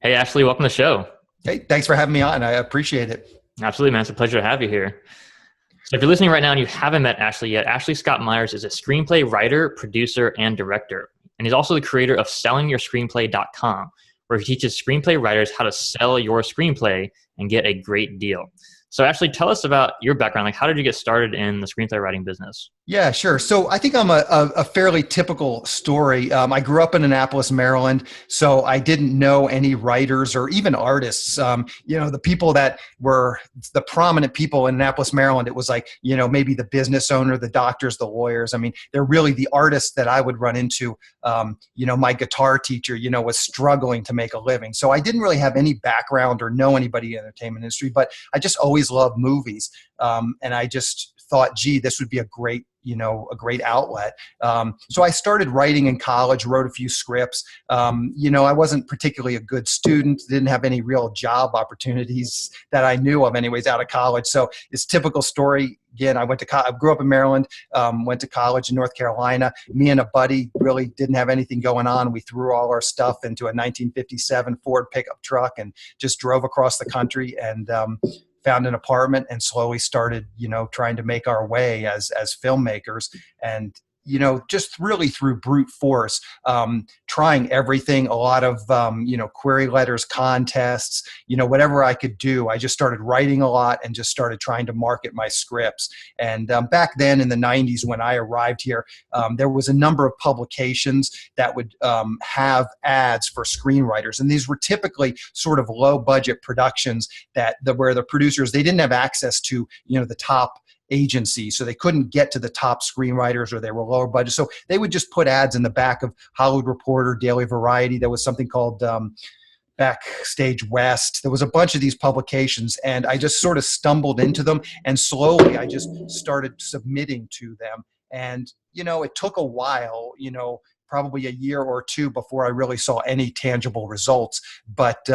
Hey, Ashley, welcome to the show. Hey, thanks for having me on. I appreciate it. Absolutely, man. It's a pleasure to have you here. So, if you're listening right now and you haven't met Ashley yet, Ashley Scott Meyers is a screenplay writer, producer, and director. And he's also the creator of sellingyourscreenplay.com, where he teaches screenplay writers how to sell your screenplay and get a great deal. So, Ashley, tell us about your background. Like, how did you get started in the screenplay writing business? Yeah, sure. So I think I'm a fairly typical story. I grew up in Annapolis, Maryland, so I didn't know any writers or even artists. The people that were the prominent people in Annapolis, Maryland, it was like, maybe the business owner, the doctors, the lawyers. I mean, they're really the artists that I would run into. My guitar teacher, was struggling to make a living. So I didn't really have any background or know anybody in the entertainment industry, but I just always loved movies. And I just thought, gee, this would be a great outlet. So I started writing in college, wrote a few scripts. I wasn't particularly a good student, didn't have any real job opportunities that I knew of anyways out of college. So it's typical story. Again, I grew up in Maryland, went to college in North Carolina. Me and a buddy really didn't have anything going on. We threw all our stuff into a 1957 Ford pickup truck and just drove across the country and found an apartment and slowly started, trying to make our way as filmmakers. And just really through brute force, trying everything, a lot of, query letters, contests, whatever I could do. I just started writing a lot and just started trying to market my scripts. And back then in the 90s, when I arrived here, there was a number of publications that would have ads for screenwriters. And these were typically sort of low budget productions where the producers, they didn't have access to, the top agency, so they couldn't get to the top screenwriters, or they were lower budget. So they would just put ads in the back of Hollywood Reporter, Daily Variety. There was something called Backstage West. There was a bunch of these publications, and I just sort of stumbled into them, and slowly I just started submitting to them. And it took a while, probably a year or two before I really saw any tangible results. But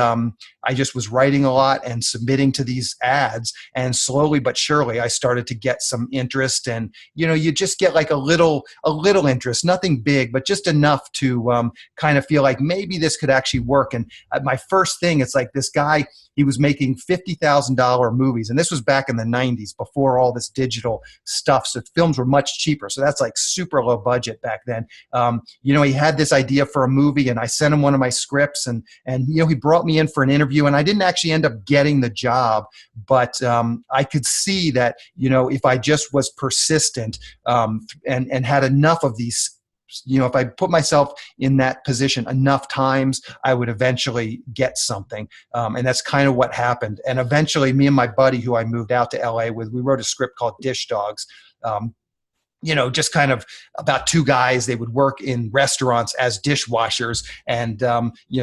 I just was writing a lot and submitting to these ads. And slowly but surely, I started to get some interest. And, you just get like a little interest, nothing big, but just enough to kind of feel like maybe this could actually work. And my first thing, it's like this guy, he was making $50,000 movies. And this was back in the 90s, before all this digital stuff. So films were much cheaper. So that's like super low budget back then. He had this idea for a movie, and I sent him one of my scripts, and he brought me in for an interview, and I didn't actually end up getting the job, but I could see that, if I just was persistent and had enough of these, if I put myself in that position enough times, I would eventually get something. And that's kind of what happened. And eventually, me and my buddy, who I moved out to LA with, we wrote a script called Dish Dogs. Just kind of about two guys. They would work in restaurants as dishwashers and,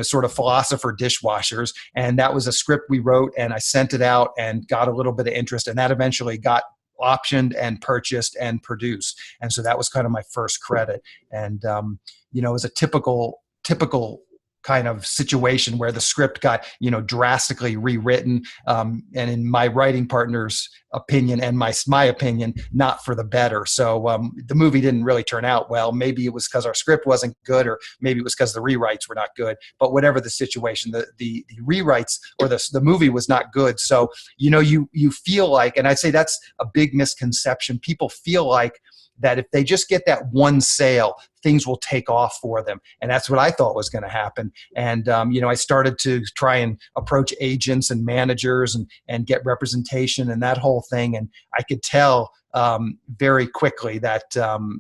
sort of philosopher dishwashers. And that was a script we wrote, and I sent it out and got a little bit of interest. And that eventually got optioned and purchased and produced. And so that was kind of my first credit. And, it was a typical kind of situation where the script got, drastically rewritten. And in my writing partner's opinion and my opinion, not for the better. So the movie didn't really turn out well. Maybe it was because our script wasn't good, or maybe it was because the rewrites were not good. But whatever the situation, the rewrites or the movie was not good. So, you feel like, and I'd say that's a big misconception. People feel like that if they just get that one sale, things will take off for them. And that's what I thought was going to happen. And, I started to try and approach agents and managers and get representation and that whole thing. And I could tell very quickly that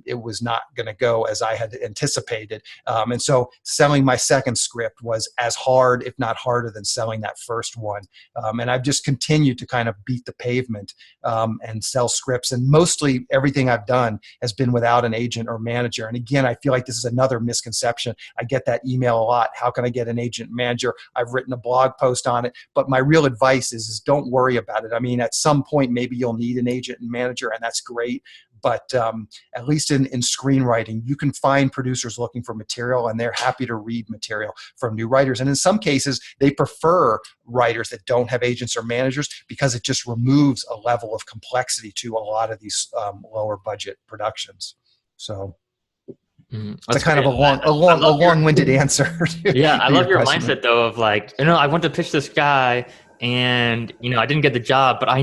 it was not going to go as I had anticipated. And so selling my second script was as hard, if not harder, than selling that first one. And I've just continued to kind of beat the pavement and sell scripts. And mostly everything I've done has been without an agent or manager. And again, I feel like this is another misconception. I get that email a lot. How can I get an agent manager? I've written a blog post on it. But my real advice is don't worry about it. I mean, at some point, maybe you'll need an agent and manager, and that's great. But at least in screenwriting, you can find producers looking for material, and they're happy to read material from new writers. And in some cases, they prefer writers that don't have agents or managers because it just removes a level of complexity to a lot of these lower budget productions. So. It's a That's kind great. of a long-winded answer. Yeah, I To your love your question. mindset though of like, I went to pitch this guy and, I didn't get the job, but I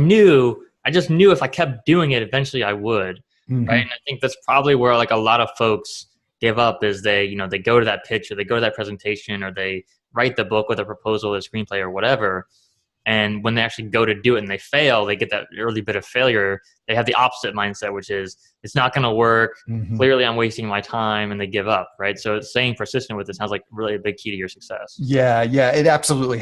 just knew if I kept doing it, eventually I would. Right. Mhm. And I think that's probably where like a lot of folks give up is they go to that pitch or they go to that presentation or they write the book with a proposal or screenplay or whatever. And when they actually go to do it and they fail, they get that early bit of failure. They have the opposite mindset, which is it's not going to work. Mhm. Clearly, I'm wasting my time, and they give up. Right. So staying persistent with it sounds like really a big key to your success. Yeah, it absolutely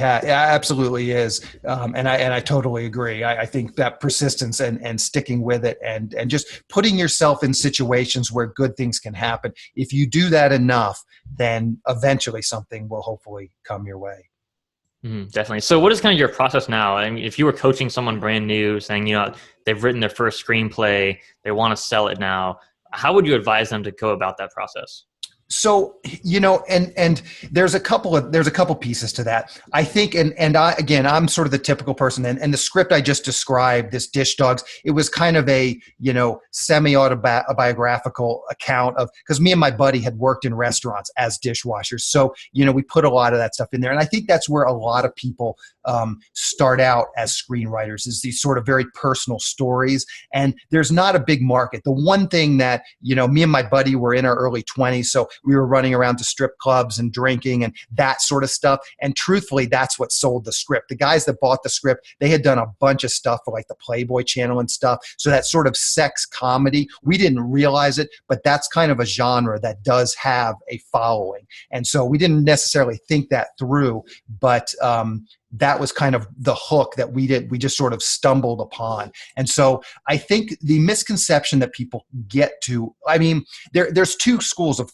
is, and I totally agree. I think that persistence and sticking with it and just putting yourself in situations where good things can happen. If you do that enough, then eventually something will hopefully come your way. Definitely. So, what is kind of your process now? I mean, if you were coaching someone brand new, saying they've written their first screenplay, they want to sell it now, how would you advise them to go about that process? So, and there's a couple pieces to that. I think, I'm sort of the typical person, and the script I just described, this Dish Dogs, it was kind of a, semi-autobiographical account of, because me and my buddy had worked in restaurants as dishwashers. So, we put a lot of that stuff in there. And I think that's where a lot of people start out as screenwriters, is these sort of very personal stories. And there's not a big market. The one thing that, me and my buddy were in our early 20s, so we were running around to strip clubs and drinking and that sort of stuff. And truthfully, that's what sold the script. The guys that bought the script, they had done a bunch of stuff for like the Playboy channel and stuff. So that sort of sex comedy, we didn't realize it, but that's kind of a genre that does have a following. And so we didn't necessarily think that through, but that was kind of the hook that we just sort of stumbled upon. And so I think the misconception that people get to, I mean, there's two schools of,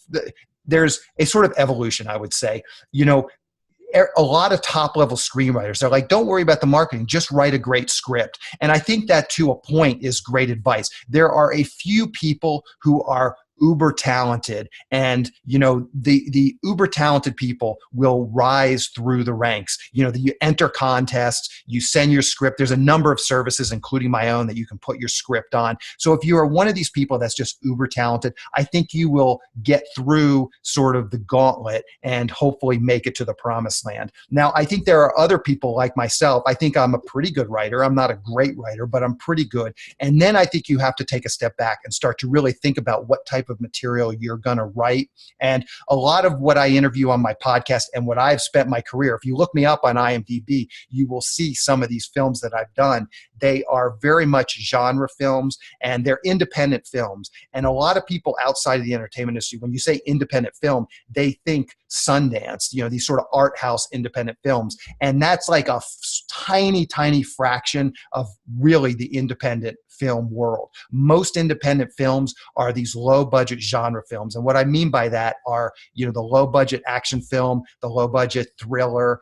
there's a sort of evolution, I would say. A lot of top level screenwriters, they're like, don't worry about the marketing, just write a great script. And I think that to a point is great advice. There are a few people who are uber talented, and the uber talented people will rise through the ranks. You enter contests, you send your script. There's a number of services, including my own, that you can put your script on. So if you are one of these people that's just uber talented, I think you will get through sort of the gauntlet and hopefully make it to the promised land. Now, I think there are other people like myself. I think I'm a pretty good writer. I'm not a great writer, but I'm pretty good. And then I think you have to take a step back and start to really think about what type of material you're going to write. And a lot of what I interview on my podcast and what I've spent my career, if you look me up on IMDb, you will see some of these films that I've done. They are very much genre films, and they're independent films. And a lot of people outside of the entertainment industry, when you say independent film, they think Sundance, these sort of art house independent films. And that's like a tiny, tiny fraction of really the independent film world. Most independent films are these low budget genre films. And what I mean by that are, the low budget action film, the low budget thriller,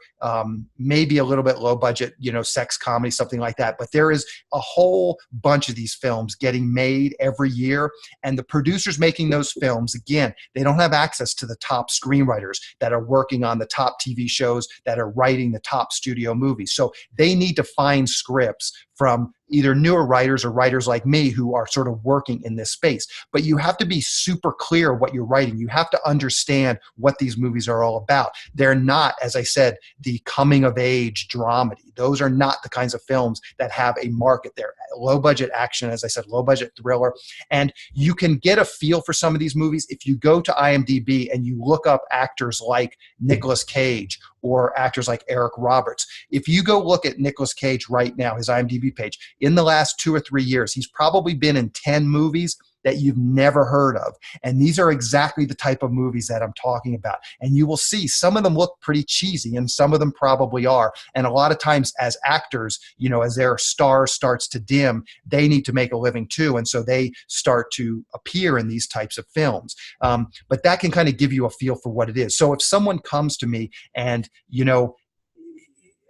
maybe a little bit low budget, sex comedy, something like that. But there is a whole bunch of these films getting made every year. And the producers making those films, again, they don't have access to the top screenwriters that are working on the top TV shows, that are writing the top studio movies. So they need to find scripts from either newer writers or writers like me who are sort of working in this space. But you have to be super clear what you're writing. You have to understand what these movies are all about. They're not, as I said, the coming of age dramedy. Those are not the kinds of films that have a market. They're low budget action, as I said, low budget thriller. And you can get a feel for some of these movies if you go to IMDb and you look up actors like Nicolas Cage or actors like Eric Roberts. If you go look at Nicolas Cage right now, his IMDb page, in the last 2 or 3 years, he's probably been in 10 movies that you've never heard of. And these are exactly the type of movies that I'm talking about. And you will see some of them look pretty cheesy, and some of them probably are. And a lot of times as actors, as their star starts to dim, they need to make a living too. And so they start to appear in these types of films. But that can kind of give you a feel for what it is. So if someone comes to me and,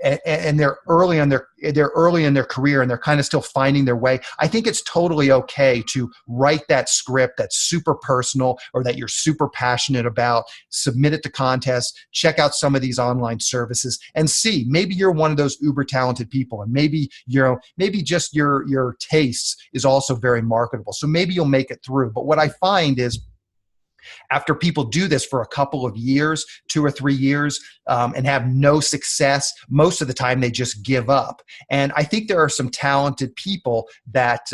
and they're early in their career and they're kind of still finding their way, I think it's totally okay to write that script that's super personal or that you're super passionate about, submit it to contests, check out some of these online services and see, maybe you're one of those uber talented people, and maybe just your tastes is also very marketable. So maybe you'll make it through. But what I find is After people do this for a couple of years, 2 or 3 years, and have no success, most of the time they just give up. And I think there are some talented people that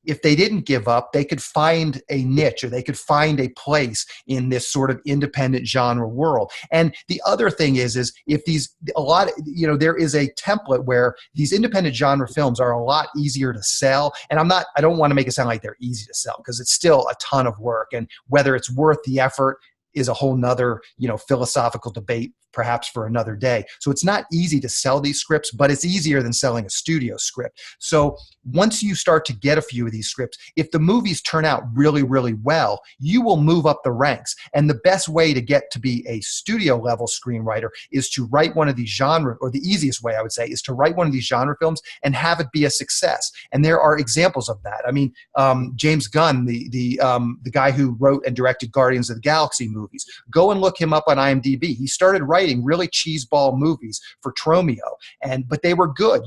if they didn't give up, they could find a niche, or they could find a place in this sort of independent genre world. And the other thing is if there is a template where these independent genre films are a lot easier to sell. And I don't want to make it sound like they're easy to sell, because it's still a ton of work, and whether it's worth the effort is a whole nother, philosophical debate, perhaps for another day. So it's not easy to sell these scripts, but it's easier than selling a studio script. So once you start to get a few of these scripts, if the movies turn out really, really well, you will move up the ranks. And the best way to get to be a studio level screenwriter is to write one of these genre, or the easiest way I would say is to write one of these genre films and have it be a success. And there are examples of that. I mean, James Gunn, the guy who wrote and directed Guardians of the Galaxy movies, go and look him up on IMDb. He started writing really cheeseball movies for Tromeo, but they were good.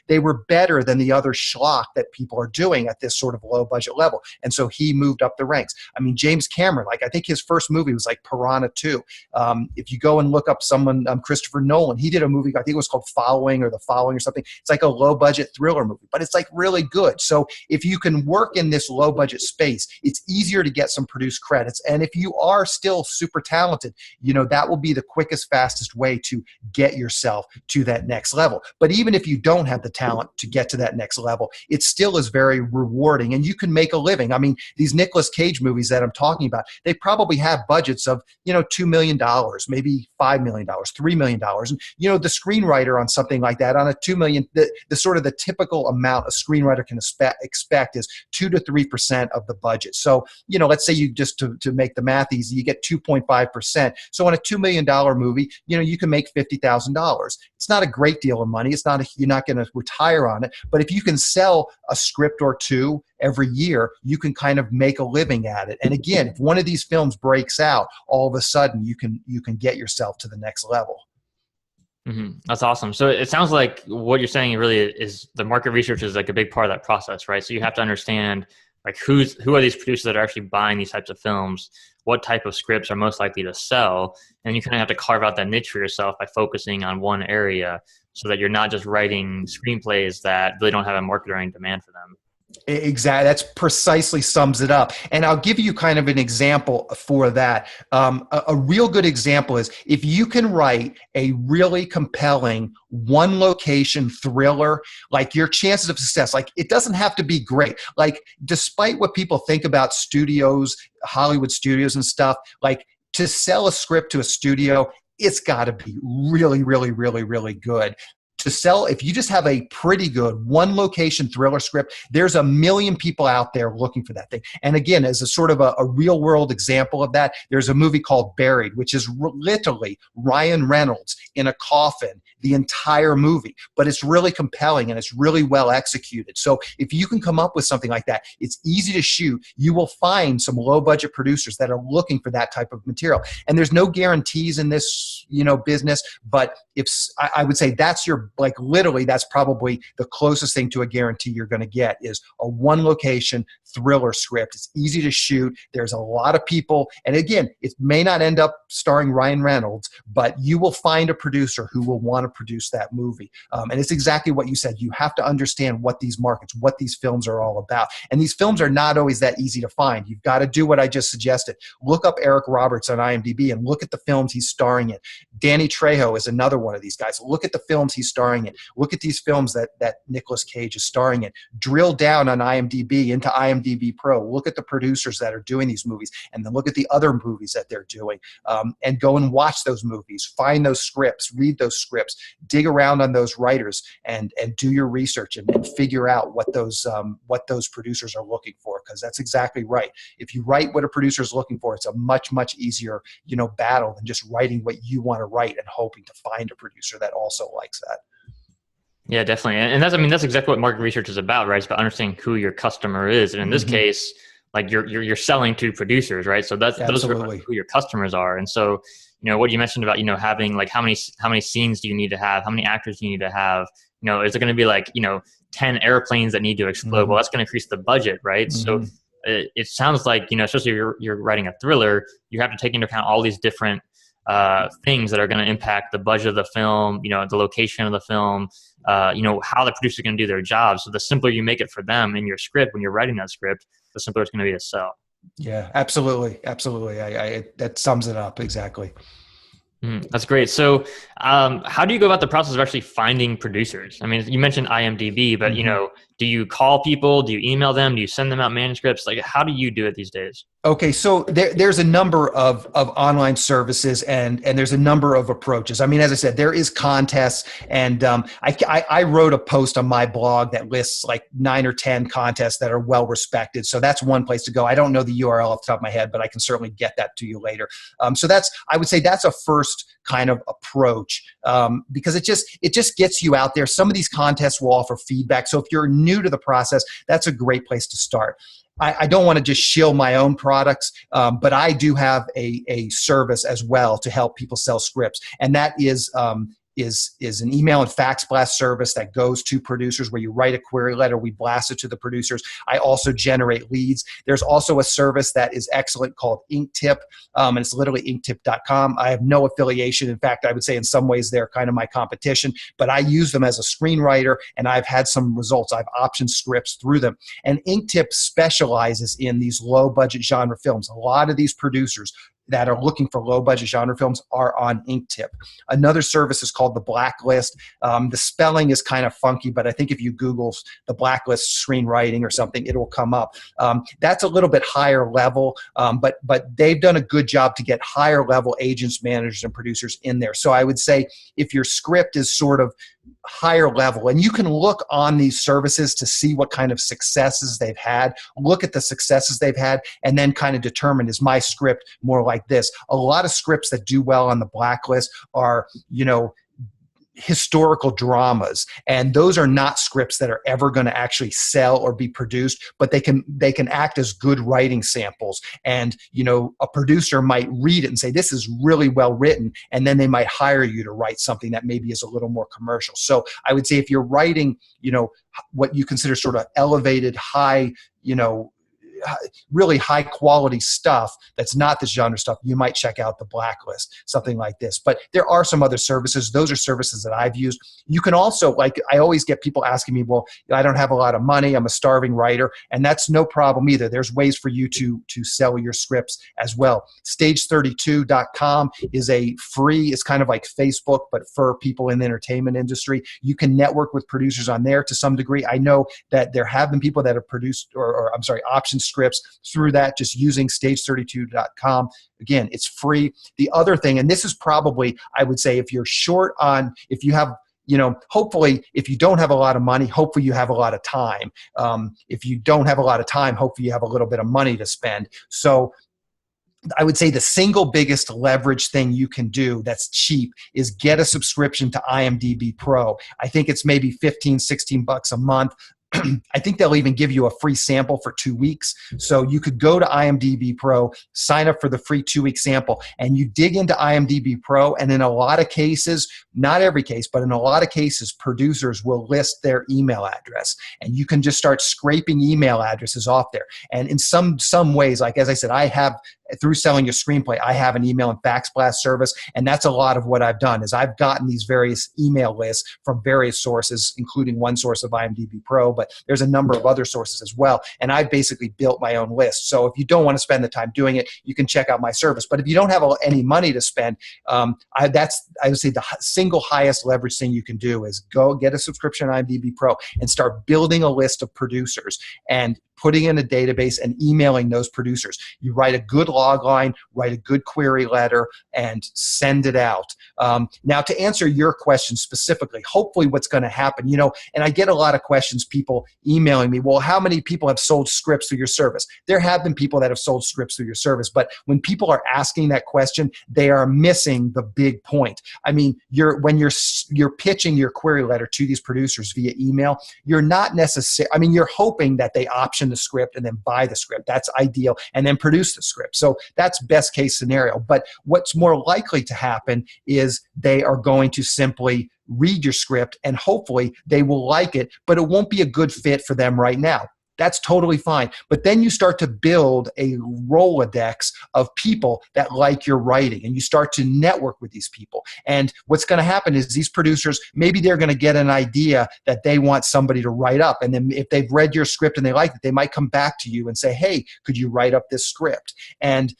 They were better than the other schlock that people are doing at this sort of low budget level. And so he moved up the ranks. I mean, James Cameron, I think his first movie was like Piranha 2. If you go and look up someone, Christopher Nolan, he did a movie, I think it was called Following or The Following or something. It's like a low budget thriller movie, but it's like really good. So if you can work in this low budget space, it's easier to get some produced credits. And if you are still super talented, that will be the quickest, fastest way to get yourself to that next level. But even if you don't have the talent to get to that next level, it still is very rewarding, and you can make a living. I mean, these Nicolas Cage movies that I'm talking about, they probably have budgets of, $2 million, maybe $5 million, $3 million. And, the screenwriter on something like that, on a $2 million, the sort of the typical amount a screenwriter can expect is 2 to 3% of the budget. So, let's say you just to make the math easy, you get 2.5%. So on a $2 million movie, you can make $50,000. It's not a great deal of money. You're not going to retire on it. But if you can sell a script or two every year, you can kind of make a living at it. And again, if one of these films breaks out, all of a sudden you can get yourself to the next level. Mm-hmm. That's awesome. So it sounds like what you're saying really is the market research is like a big part of that process, right? So you have to understand like who are these producers that are actually buying these types of films, what type of scripts are most likely to sell, and you kind of have to carve out that niche for yourself by focusing on one area so that you're not just writing screenplays that really don't have a market or any demand for them. Exactly. That's precisely sums it up. And I'll give you kind of an example for that. A real good example is if you can write a really compelling one location thriller, like your chances of success, like it doesn't have to be great. Like despite what people think about studios, Hollywood studios and stuff, like to sell a script to a studio, it's got to be really, really, really, really good. To sell, if you just have a pretty good one location thriller script, there's a million people out there looking for that thing. And again, as a sort of a real world example of that, there's a movie called Buried, which is literally Ryan Reynolds in a coffin the entire movie, but it's really compelling and it's really well executed. So if you can come up with something like that, it's easy to shoot. You will find some low budget producers that are looking for that type of material. And there's no guarantees in this, business, but I would say that's literally that's probably the closest thing to a guarantee you're going to get is a one location thriller script. It's easy to shoot. There's a lot of people. And again, it may not end up starring Ryan Reynolds, but you will find a producer who will want to produce that movie. And it's exactly what you said. You have to understand what these markets, what these films are all about. And these films are not always that easy to find. You've got to do what I just suggested. Look up Eric Roberts on IMDb and look at the films he's starring in. Danny Trejo is another one of these guys. Look at the films he's starring in. Look at these films that Nicolas Cage is starring in. Drill down on IMDb into IMDb Pro. Look at the producers that are doing these movies, and then look at the other movies that they're doing, and go and watch those movies. Find those scripts. Read those scripts. Dig around on those writers and do your research and figure out what those producers are looking for, because that's exactly right. If you write what a producer is looking for, it's a much, much easier battle than just writing what you want to write and hoping to find a producer that also likes that. Yeah, definitely. And that's exactly what market research is about, right? It's about understanding who your customer is. And in this case, like you're selling to producers, right? So those are who your customers are. And so, what you mentioned about, having like how many scenes do you need to have? How many actors do you need to have? Is it going to be like, 10 airplanes that need to explode? Well, that's going to increase the budget, right? So it sounds like, especially if you're writing a thriller, you have to take into account all these different things that are going to impact the budget of the film, the location of the film, how the producer is going to do their job. So the simpler you make it for them in your script, when you're writing that script, the simpler it's going to be to sell. Yeah, absolutely. Absolutely. That sums it up. Exactly. That's great. So how do you go about the process of actually finding producers? I mean, you mentioned IMDb, but do you call people? Do you email them? Do you send them out manuscripts? Like, how do you do it these days? Okay, so there's a number of online services and there's a number of approaches. I mean, as I said, there is contests, and I wrote a post on my blog that lists like 9 or 10 contests that are well respected. So that's one place to go. I don't know the URL off the top of my head, but I can certainly get that to you later. So I would say that's a first kind of approach, because it just gets you out there. Some of these contests will offer feedback. So if you're new to the process, that's a great place to start. I don't want to just shill my own products, but I do have a service as well to help people sell scripts, and that is an email and fax blast service that goes to producers, where you write a query letter, we blast it to the producers. I also generate leads. There's also a service that is excellent called Inktip, and it's literally inktip.com. I have no affiliation. In fact, I would say in some ways they're kind of my competition, but I use them as a screenwriter, and I've had some results. I've optioned scripts through them. And Inktip specializes in these low-budget genre films. A lot of these producers that are looking for low-budget genre films are on Inktip. Another service is called The Blacklist. The spelling is kind of funky, but I think if you Google The Blacklist screenwriting or something, it will come up. That's a little bit higher level, but they've done a good job to get higher level agents, managers, and producers in there. So I would say if your script is sort of higher level, and you can look on these services to see what kind of successes they've had, look at the successes they've had, and then kind of determine, is my script more like this? A lot of scripts that do well on The Blacklist are, historical dramas, and those are not scripts that are ever going to actually sell or be produced, but they can act as good writing samples. And a producer might read it and say, this is really well written, and then they might hire you to write something that maybe is a little more commercial. So I would say if you're writing what you consider sort of elevated, high, really high quality stuff that's not this genre stuff, you might check out The Blacklist, something like this. But there are some other services. Those are services that I've used. You can also, like, I always get people asking me, well, I don't have a lot of money, I'm a starving writer, and that's no problem either. There's ways for you to sell your scripts as well. Stage32.com is a free, it's kind of like Facebook, but for people in the entertainment industry. You can network with producers on there to some degree. I know that there have been people that have produced, optioned scripts through that, just using stage32.com. Again, it's free. The other thing, and this is probably, I would say, if you're short on, if you have, hopefully, if you don't have a lot of money, hopefully you have a lot of time. If you don't have a lot of time, hopefully you have a little bit of money to spend. So I would say the single biggest leverage thing you can do that's cheap is get a subscription to IMDb Pro. I think it's maybe 15, 16 bucks a month. I think they'll even give you a free sample for 2 weeks. So you could go to IMDb Pro, sign up for the free 2-week sample, and you dig into IMDb Pro, and in a lot of cases, not every case, but in a lot of cases, producers will list their email address, and you can just start scraping email addresses off there. And in some ways, like as I said, I have, through Selling Your Screenplay, I have an email and fax blast service, and that's a lot of what I've done is I've gotten these various email lists from various sources, including one source of IMDb Pro, but there's a number of other sources as well, and I've basically built my own list. So if you don't want to spend the time doing it, you can check out my service. But if you don't have any money to spend, I would say the single highest leverage thing you can do is go get a subscription on IMDb Pro and start building a list of producers and putting in a database and emailing those producers. You write a good log line, write a good query letter, and send it out. Now, to answer your question specifically, hopefully what's going to happen, and I get a lot of questions, people emailing me, well, how many people have sold scripts through your service? There have been people that have sold scripts through your service, but when people are asking that question, they are missing the big point. I mean, when you're pitching your query letter to these producers via email, you're not necessarily, I mean, you're hoping that they option the script and then buy the script. That's ideal. And then produce the script. So that's best case scenario. But what's more likely to happen is they are going to simply read your script and hopefully they will like it, but it won't be a good fit for them right now. That's totally fine. But then you start to build a Rolodex of people that like your writing, and you start to network with these people. And what's going to happen is these producers, maybe they're going to get an idea that they want somebody to write up. And then if they've read your script and they like it, they might come back to you and say, hey, could you write up this script? And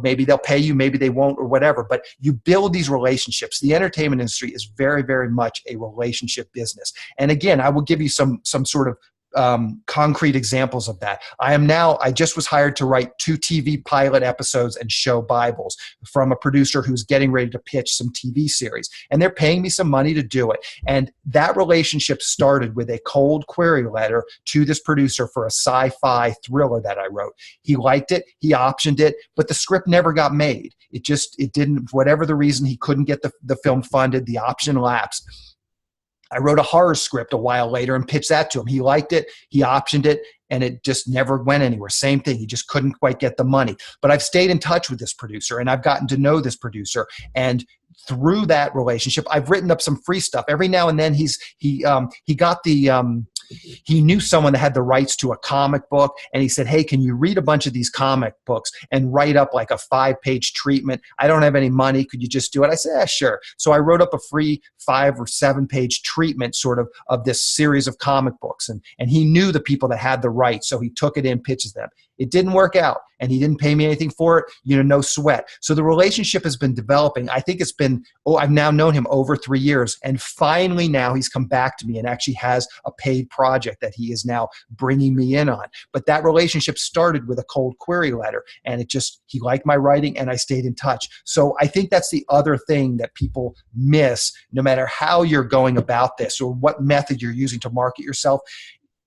maybe they'll pay you, maybe they won't, or whatever, but you build these relationships. The entertainment industry is very, very much a relationship business. And again, I will give you some sort of concrete examples of that. I just was hired to write 2 TV pilot episodes and show Bibles from a producer who's getting ready to pitch some TV series. And they're paying me some money to do it. And that relationship started with a cold query letter to this producer for a sci-fi thriller that I wrote. He liked it, he optioned it, but the script never got made. It didn't, for whatever the reason, he couldn't get the film funded, the option lapsed. I wrote a horror script a while later and pitched that to him. He liked it, he optioned it, and it just never went anywhere. Same thing, he just couldn't quite get the money. But I've stayed in touch with this producer, and I've gotten to know this producer, and through that relationship, I've written up some free stuff. Every now and then he knew someone that had the rights to a comic book, and he said, hey, can you read a bunch of these comic books and write up like a 5-page treatment? I don't have any money. Could you just do it? I said, yeah, sure. So I wrote up a free 5 or 7-page treatment sort of this series of comic books. And he knew the people that had the rights, so he took it in, pitches them. It didn't work out, and he didn't pay me anything for it, no sweat. So the relationship has been developing. I think I've now known him over 3 years, and finally now he's come back to me and actually has a paid project that he is now bringing me in on. But that relationship started with a cold query letter, and he liked my writing, and I stayed in touch. So I think that's the other thing that people miss, no matter how you're going about this or what method you're using to market yourself.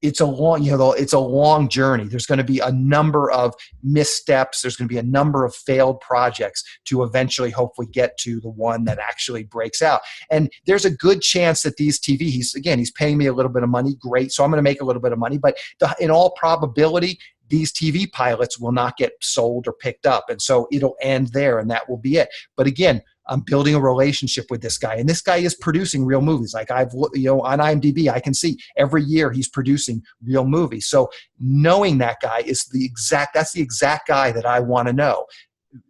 It's a long journey. There's going to be a number of missteps. There's going to be a number of failed projects to eventually hopefully get to the one that actually breaks out. And there's a good chance that these he's paying me a little bit of money. Great. So I'm going to make a little bit of money, but in all probability, these TV pilots will not get sold or picked up. And so it'll end there, and that will be it. But again, I'm building a relationship with this guy, and this guy is producing real movies. Like on IMDb, I can see every year he's producing real movies. So knowing that guy that's the exact guy that I want to know.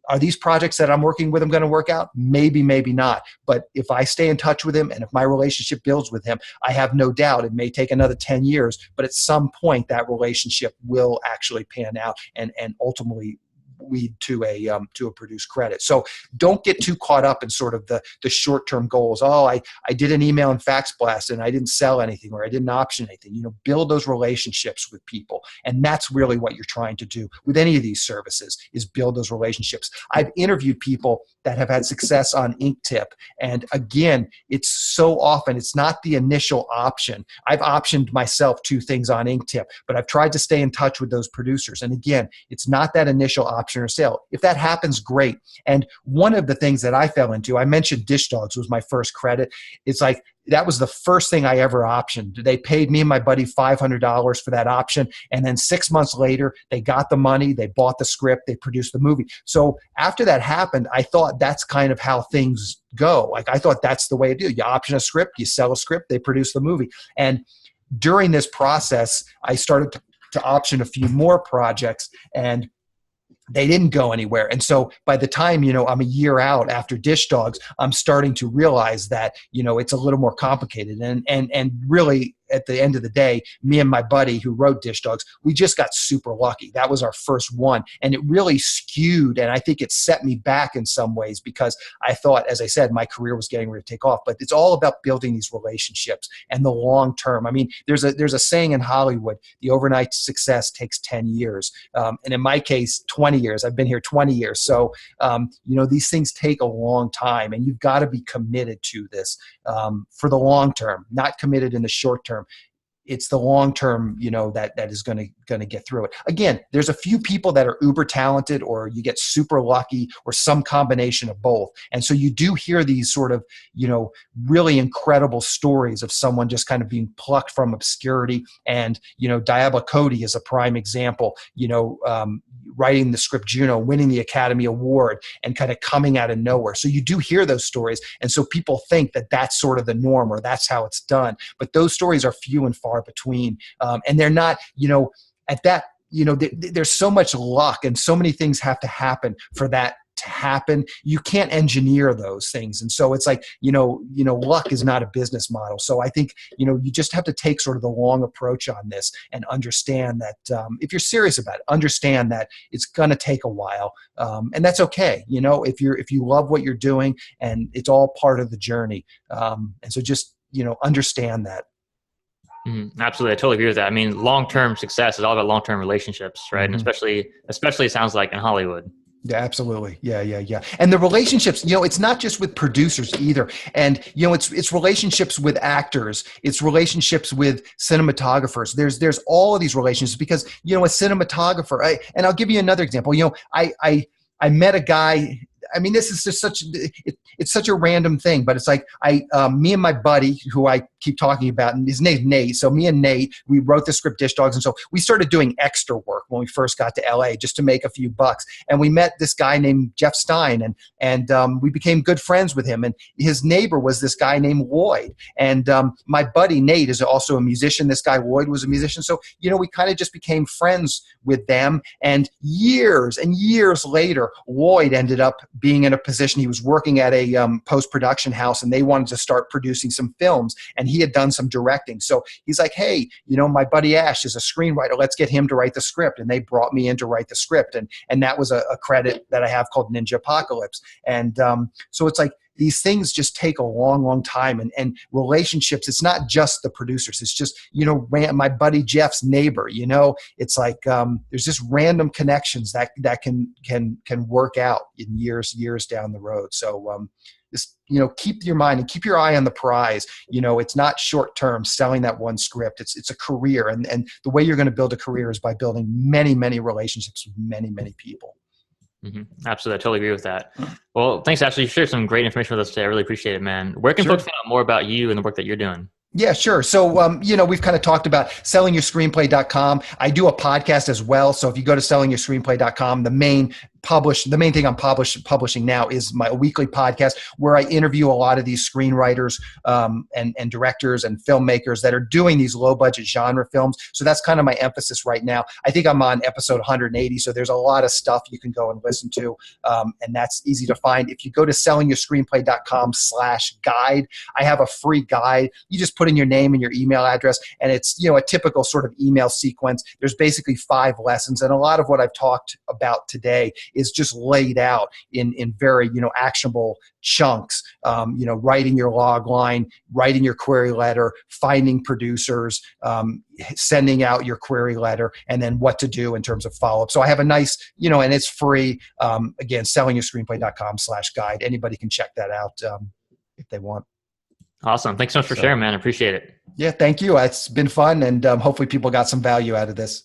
Are these projects that I'm working with him going to work out? Maybe, maybe not. But if I stay in touch with him and if my relationship builds with him, I have no doubt it may take another 10 years, but at some point that relationship will actually pan out and ultimately lead to a produced credit. So don't get too caught up in sort of the short-term goals. Oh, I did an email and fax blast and I didn't sell anything, or I didn't option anything. Build those relationships with people. And that's really what you're trying to do with any of these services, is build those relationships. I've interviewed people that have had success on Inktip. And again, it's so often, it's not the initial option. I've optioned myself 2 things on Inktip, but I've tried to stay in touch with those producers. And again, it's not that initial option or sale. If that happens, great. And one of the things that I fell into, I mentioned Dish Dogs was my first credit. It's like, that was the first thing I ever optioned. They paid me and my buddy $500 for that option. And then 6 months later, they got the money, they bought the script, they produced the movie. So after that happened, I thought that's kind of how things go. Like, I thought that's the way to do. You option a script, you sell a script, they produce the movie. And during this process, I started to option a few more projects, and they didn't go anywhere. And so by the time, I'm a year out after Dish Dogs, I'm starting to realize that, it's a little more complicated. And really, at the end of the day, me and my buddy who wrote Dish Dogs, we just got super lucky. That was our first one. And it really skewed, and I think it set me back in some ways, because I thought, as I said, my career was getting ready to take off. But it's all about building these relationships and the long term. I mean, there's a saying in Hollywood, the overnight success takes 10 years. And in my case, 20 years. I've been here 20 years. So, these things take a long time, and you've got to be committed to this for the long term, not committed in the short term. It's the long term, that is going to get through it. Again, there's a few people that are uber talented, or you get super lucky, or some combination of both. And so you do hear these sort of, really incredible stories of someone just kind of being plucked from obscurity. And, Diablo Cody is a prime example. writing the script Juno, winning the Academy Award, and kind of coming out of nowhere. So you do hear those stories. And so people think that that's sort of the norm or that's how it's done. But those stories are few and far between. And they're not, at that, there's so much luck and so many things have to happen for that to happen. You can't engineer those things. And so it's like, luck is not a business model. So I think, you just have to take sort of the long approach on this and understand that if you're serious about it, understand that it's going to take a while. And that's okay. If you love what you're doing, and it's all part of the journey. And so just, understand that. Absolutely. I totally agree with that. I mean, long-term success is all about long-term relationships, right? And especially it sounds like in Hollywood. Yeah, absolutely. Yeah. And the relationships, it's not just with producers either. And, it's relationships with actors. It's relationships with cinematographers. There's all of these relationships because, a cinematographer, and I'll give you another example. I met a guy. I mean, this is just it's such a random thing, but it's like me and my buddy who I keep talking about, and his name's Nate. So me and Nate, we wrote the script Dish Dogs. And so we started doing extra work when we first got to LA just to make a few bucks. And we met this guy named Jeff Stein and we became good friends with him. And his neighbor was this guy named Lloyd. And my buddy Nate is also a musician. This guy Lloyd was a musician. So, we kind of just became friends with them. And years later, Lloyd ended up being in a position. He was working at a post-production house and they wanted to start producing some films, and he had done some directing. So he's like, hey, my buddy Ash is a screenwriter. Let's get him to write the script. And they brought me in to write the script. And that was a credit that I have called Ninja Apocalypse. And so it's like, these things just take a long, long time. And relationships, it's not just the producers. It's just, my buddy Jeff's neighbor, it's like there's just random connections that can work out in years down the road. So just, keep your mind and keep your eye on the prize. It's not short term selling that one script. It's a career. And the way you're going to build a career is by building many, many relationships with many, many people. Absolutely. I totally agree with that. Well, thanks, Ashley. You shared some great information with us today. I really appreciate it, man. Where can folks find out more about you and the work that you're doing? Yeah, sure. So, we've kind of talked about sellingyourscreenplay.com. I do a podcast as well. So if you go to sellingyourscreenplay.com, the main thing I'm publishing now is my weekly podcast where I interview a lot of these screenwriters and directors and filmmakers that are doing these low budget genre films. So that's kind of my emphasis right now. I think I'm on episode 180. So there's a lot of stuff you can go and listen to. And that's easy to find. If you go to sellingyourscreenplay.com/guide, I have a free guide. You just put in your name and your email address, and it's, a typical sort of email sequence. There's basically 5 lessons. And a lot of what I've talked about today is just laid out in very, actionable chunks, writing your log line, writing your query letter, finding producers, sending out your query letter, and then what to do in terms of follow-up. So I have a nice, and it's free. Again, sellingyourscreenplay.com/guide. Anybody can check that out if they want. Awesome. Thanks so much for sharing, man. I appreciate it. Yeah, thank you. It's been fun, and hopefully people got some value out of this.